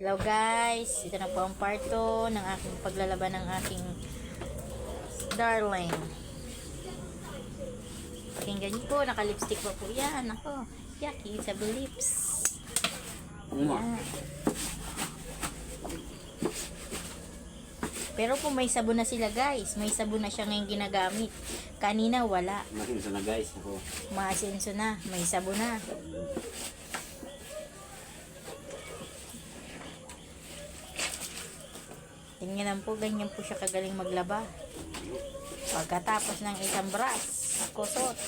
Hello guys, ito na po ang part 2 ng aking paglalaban ng aking darling. Pakinggan niyo po, naka-lipstick pa po yan. Ako, yucky, sabi lips. Yan. Pero po may sabon na sila guys. May sabon na siya ngayon ginagamit. Kanina wala. Masinso na guys. Ako. Maasinso na. May sabon na. Tingnan po, ganyan po siya kagaling maglaba. Pagkatapos ng isang brush, kusot.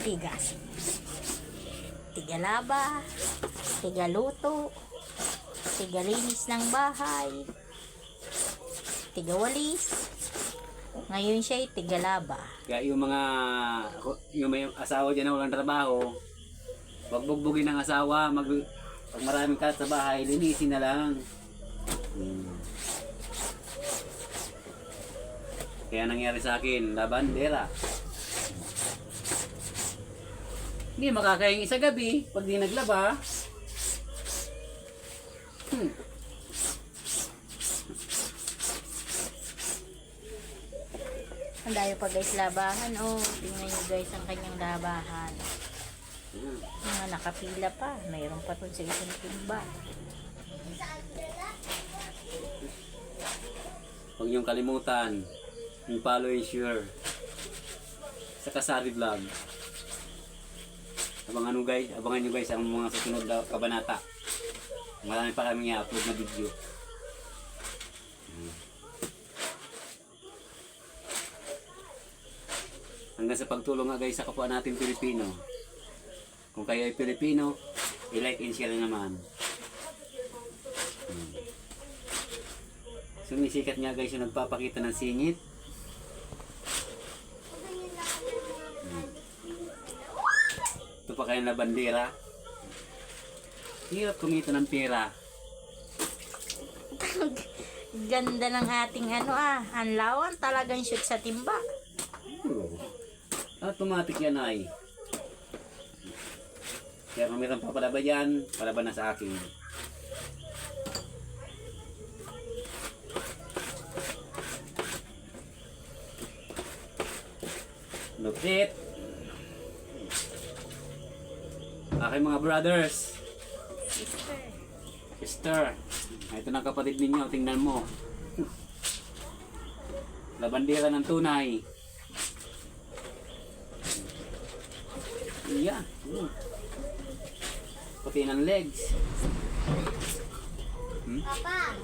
Tigas. Tigalaba. Tigaluto. Tigalinis ng bahay. Tigawalis. Ngayon siya ay tigalaba. Kaya yung may asawa dyan na walang trabaho, wag bugbugin ng asawa, pag maraming kalat sa bahay, linisin na lang. Kaya nangyari sa akin, labandera. Hindi makakain isa gabi pag di naglaba. Ang dayo pa guys labahan. Oh, tingnan nyo guys ang kanyang labahan. Mga nakapila pa. Mayroon pa to sa isang timba. Huwag niyong kalimutan yung follow and share sa Kasari Vlog. Abangan nyo guys ang mga susunod na kabanata. Marami pa kami i-upload na video. Hanggang sa pagtulong nga guys sa kapwa natin Pilipino. Kung kayo ay Pilipino, i-like and share naman. Sumisikat nga guys yung nagpapakita ng singit. Ito pa kayo na bandera. Hirap kumita ng pera. Ganda ng ating anlawan. Talagang shoot sa timba. Automatic yan ay. Kaya kung mayroon pa palaba dyan, palaba na sa akin. Lupit. Aking mga brothers. Sister. Ito na kapatid ninyo, tingnan mo. Labandera ng tunay. Iya. Pati ng legs. Papa!